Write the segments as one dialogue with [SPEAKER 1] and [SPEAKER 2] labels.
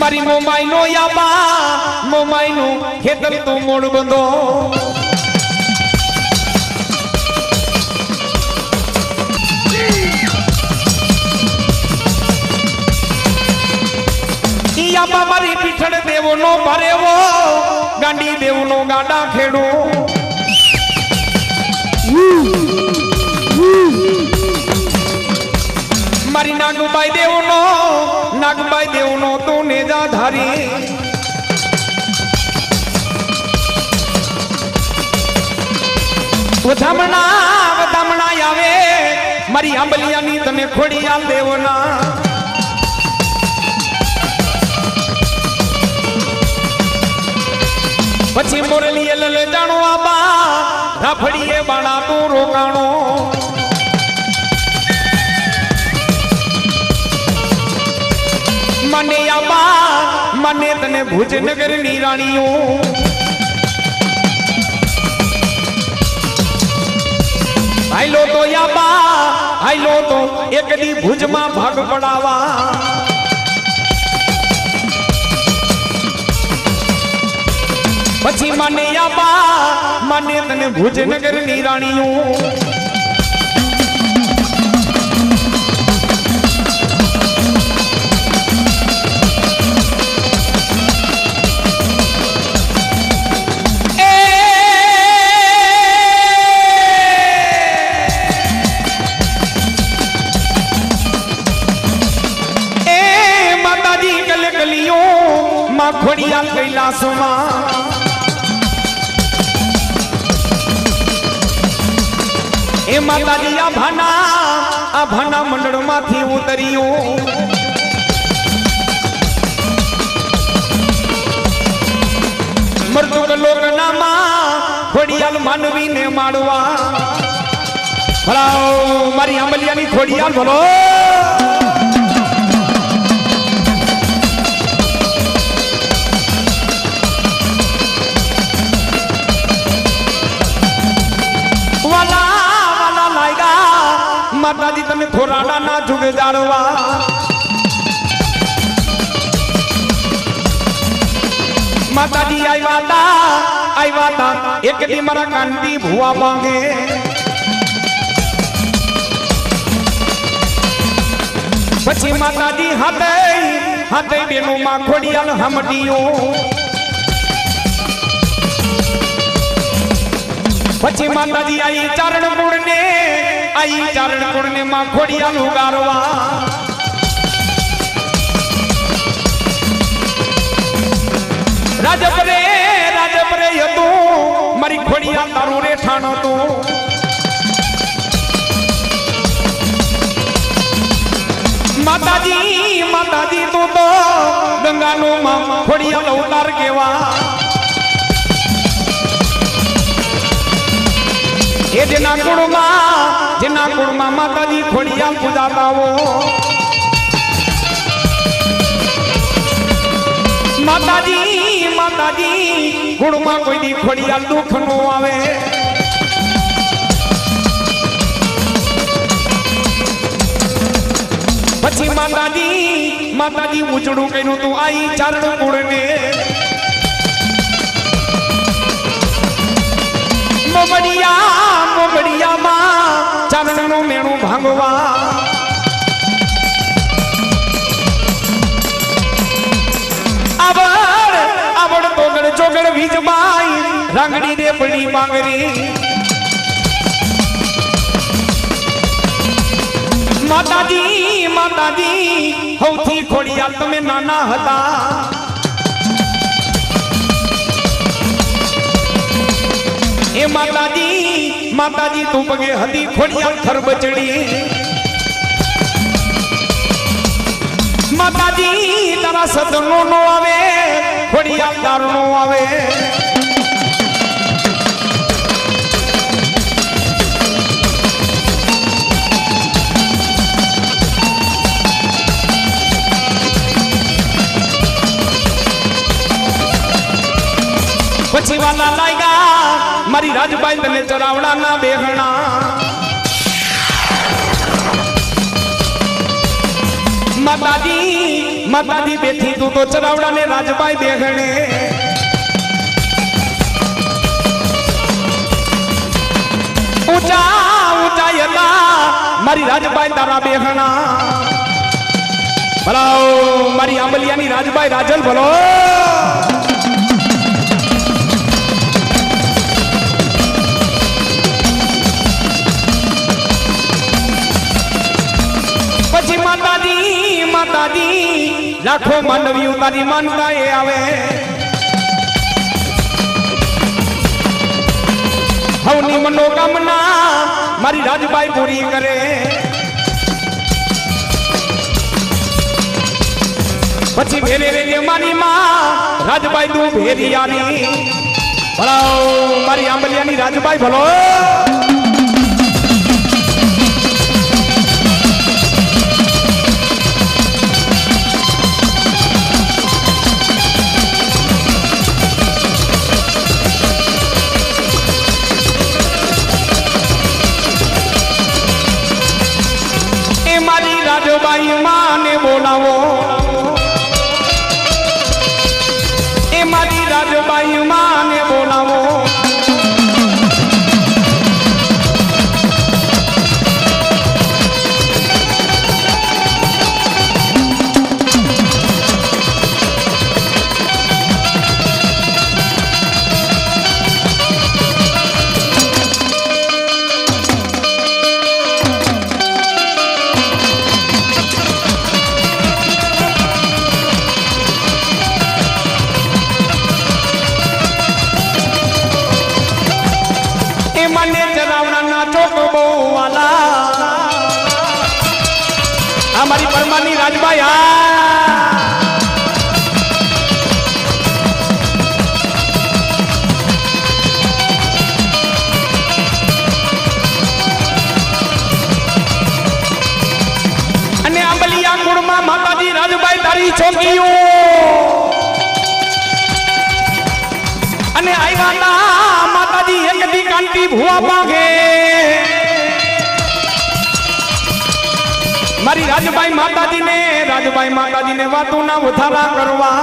[SPEAKER 1] મારી મોમાઈ નો યાબા મોમાઈ નું ખેતર તું મોડ બંધો યાબા મારી પીઠળ દેવો નો ભરેવો ગાંડી દેવ નો ગાડા ખેડો મારી નાગબાઈ દેવ નો તું નેજા ધારી વધામણા આવે મારી આંબલિયાની તને ખોડિયાલ દેવના પછી મોરલી લલ જાણો આબા રાફડીએ બાણા તું રોકાણો મને આબા મને તને ભુજનગર ની રાણીઓ હાઈલો તો આબા હાઈલો તો એક દી ભુજમાં ભાગ પડાવા પછી મને આબા મને તને ભુજનગર ની રાણીઓ ખોડિયાલ કૈલાસમાં એ માતાજી આ ભાના મંડળ માંથી ઉતર્યો મરતુક લોકનામાં ખોડિયાલ માનવીને માડવા ભલાઓ મારી આંબલિયાની ખોડિયાલ ભલો માતાજી તમે થોરાડા ના જુગે જાળવા માતાજી આવ્યા તા એક દી મારા કાંતી ભુવા માંગે પછી માતાજી હાથે બેનો માં ખોડિયાલ હમટીઓ પછી માતાજી આઈ ચારણ કુળ ને માં ખોડિયાલ ઉગારવા રાજપરે હતું મારી ખોડિયાલ તારું રેઠાણ હતું માતાજી તું તો ગંગાનો માં ખોડિયાલ અવતાર કેવા એ જેના કુળમાં માતાજી ખોડિયાલ પૂજાતા હો માતાજી કુળમાં કોઈ દી ખોડિયાલ દુઃખ નો આવે પછી માતાજી ઉજળું કર્યું તું આઈ ચારણ કુળ ને મોગડિયામાં ચાંદનું મેણું ભાંગવા આવડ તોગડ ચોગડ વીજબાઈ રાંગડી દે પડી માંગરી માતાજી હૌથી ખોડિયાલ તમે નાના હતા એ માતાજી તું પગે હતી ખોડિયાલ ખરબચડી માતાજી તારા સદનો નો આવે ખોડિયાલ દારૂ નો આવે પછી વાલા લાગ્યા મારી રાજબાઈ તને ચરાવડા ના બેહણા માતાજી બેઠી તું તો ચરાવડા ને રાજભાઈ બેગણે ઊંચા ઊંચા હતા મારી રાજભાઈ તારા બેગણા ભલો મારી આંબલિયાની રાજભાઈ રાજલ ભલો પછી માતાજી માતાજી લાખો માનવી તારી માનતા એ આવે હવની મનોકામના મારી રાજભાઈ પૂરી કરે પછી ભેરે રે મારી માં રાજભાઈ તું ભેરિયાની ભલો મારી આંબલિયાની રાજભાઈ ભલો રાજભાઈ માને બોલાવો એ મારી રાજભાઈ માને બોલાવો મને ચરાવણા ચોક બહુ વાલા આ મારી પરમાની રાજભાઈ અને આંબલિયા કુળમાં માતાજી રાજભાઈ તારી છોકરીઓ અને આવ્યા માતાજી એક દી કાંતિ ભુવા પાગે મારી રાજભાઈ માતાજીને વાતો ના વધારા કરવા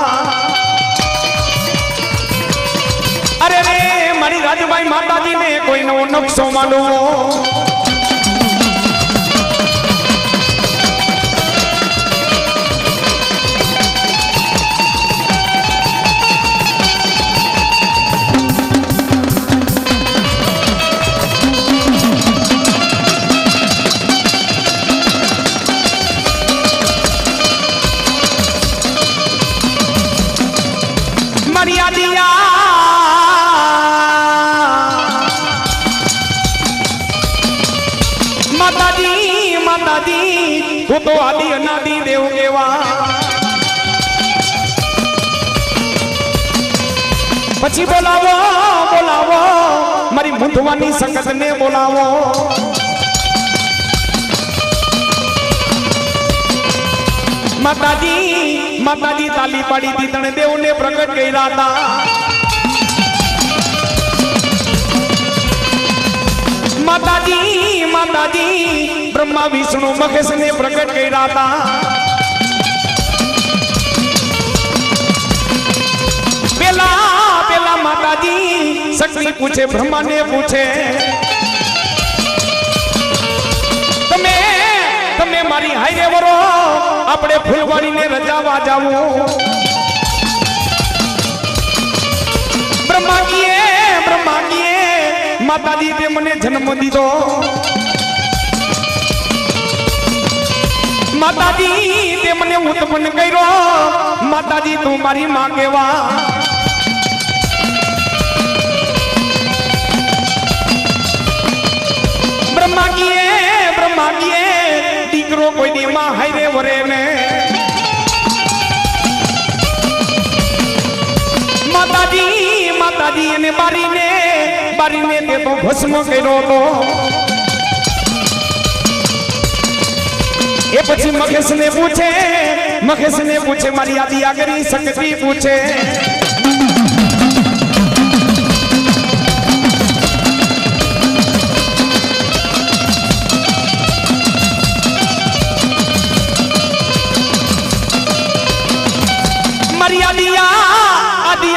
[SPEAKER 1] અરે રે મારી રાજભાઈ માતાજીને કોઈ નવો નકશો માંડવો માતાજી માતાજી તું તો આદિ અનાદિ દેવ કેવા પછી બોલાવો બોલાવો મારી મુંધવાની સંગત ને બોલાવો માતાજી માતાજી તાલી પાડી દી તને દેવ ને પ્રગટ કર્યા હતા માતાજી માતાજી બ્રહ્મા વિષ્ણુ મહેશ ને પ્રગટ કર્યા હતા પેલા પેલા માતાજી શક્તિ પૂછે બ્રહ્મા ને પૂછે તમે તમે મારી હાઈરે વરો આપણે ફૂલવાડી ને રજાવા જાવું બ્રહ્મા કીએ માતાજી તે મને જન્મ દીધો માતાજી તે મને ઉત્પન્ન કર્યો માતાજી તું મારી માં કેવા બ્રહ્મા કીએ દીકરો કોઈ દી માં હાઈરે વરે ને માતાજી એને બારીને તે તો ભસ્મ કર્યો હતો એ પછી મખેશ ને પૂછે મારી આદિ આગરી શક્તિ પૂછે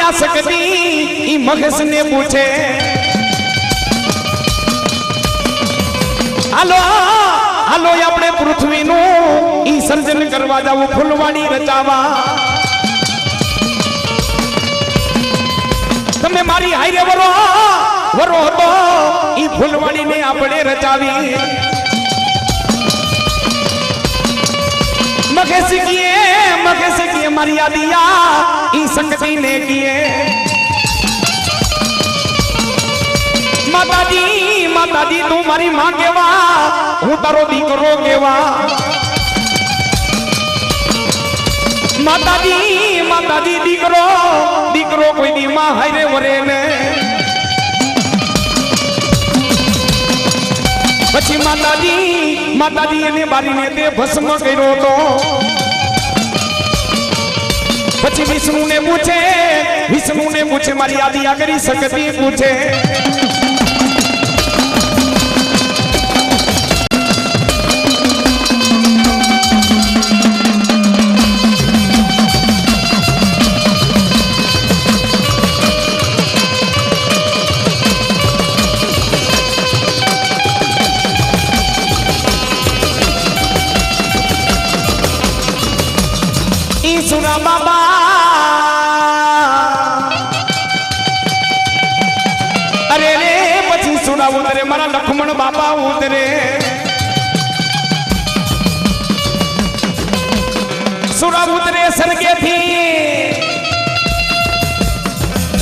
[SPEAKER 1] આ શકતી ઈ મગસ ને પૂછે હાલો હાલો આપણે પૃથ્વીનું ઈ સર્જન કરવા જાવું ફૂલવાડી રચાવા તમે મારી હાઈરે વરો વરો હતો ઈ ફૂલવાડીને આપણે રચાવી મગે કીએ મારી આદિયા ઈ સંગતીને કીએ માતાજી તું મારી માં કેવા હું તારો દીકરો કેવા માતાજી દીકરો કોઈ દી માં હારે વરે ને પછી માતાજી એને બારીને તે ભસ્મ કર્યો તો પછી વિષ્ણુને પૂછે મારી આદિયા કરી શકતી પૂછે સુરા બાબા અરે રે પછી સુરા ઉતરે મારા લક્ષ્મણ બાબા ઉતરે સુરા ઉતરે સ્વર્ગેથી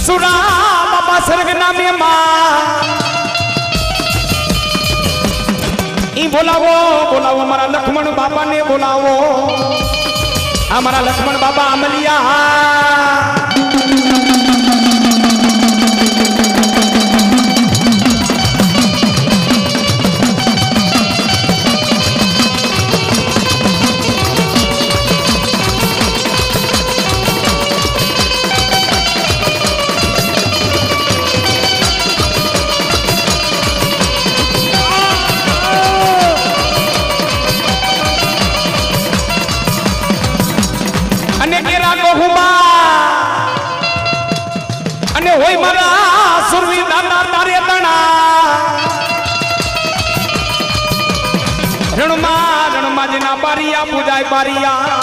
[SPEAKER 1] સુરા બાબા સ્વર્ગ નામે માં ઈ બોલાવો મારા લક્ષ્મણ બાબાને બોલાવો हमारा लक्ष्मण बाबा अमलिया હોય મારા સુરવીર દાદા તારે તણા રણમાં જેના બારિયા પૂજાય બારિયા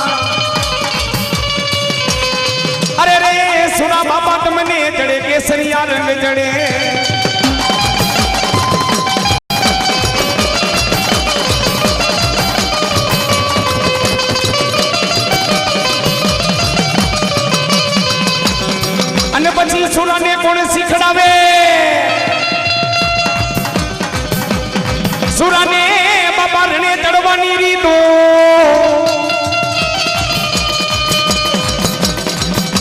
[SPEAKER 1] અરે રે સુરા બાબા તમને જડે કેસરિયા રંગ જડે પછી સુરાને કોણ શીખડાવે સુરાને બાબા રણે ચડવાની રીતો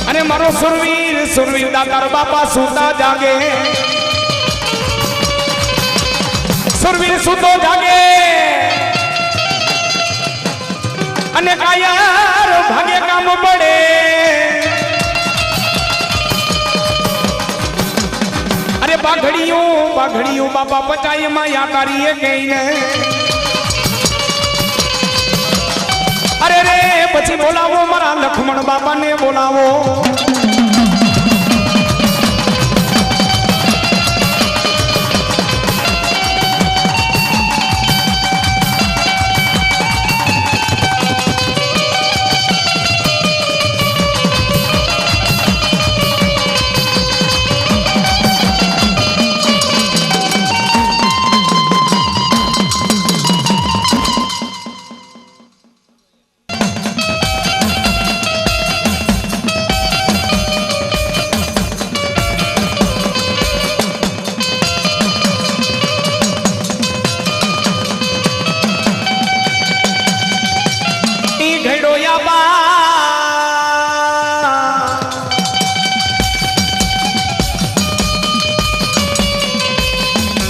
[SPEAKER 1] અને મારો સુરવીર દાતાર બાપા સુતા જાગે સુરવીર સુતો જાગે અને કાયર ભાગે કામ પડે બાઘડિયું બાપા પચાય માં યાકારીએ કહીને અરે રે પછી બોલાવો મારા લક્ષ્મણ બાબાને બોલાવો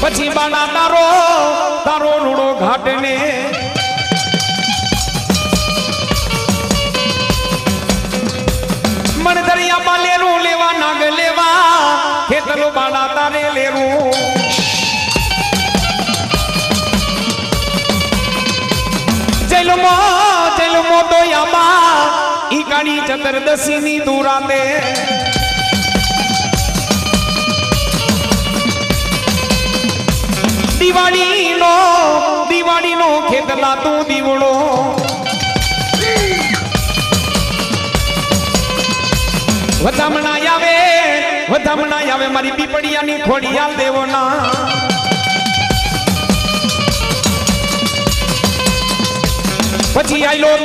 [SPEAKER 1] પછી બાના તારો રૂડો ઘાટ ને મન દરિયામાં લેરું લેવા નાગ લેવા ખેતરો બાના તારે લેરું જેલમો દોયાબા ઈ કાળી ચતરદશી ની દુરાતે દિવાળી નો ખેતલા તું દીવડો વધામણા આવે મારી પીપળિયાની ખોડિયાલ દેવોના પછી આયલો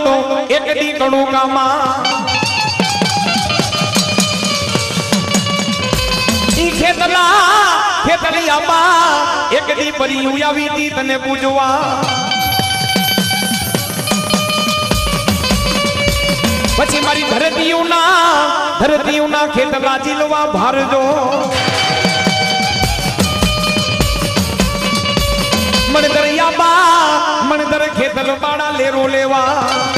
[SPEAKER 1] તો એક દી કણુકામાં ઈ ખેતલિયામાં એક દી પરી આવી તી તને પૂજવા પછી મારી ધરતીઓના ખેતલા જીલવા ભારજો મણદર ખેતલ બાળા લેરો લેવા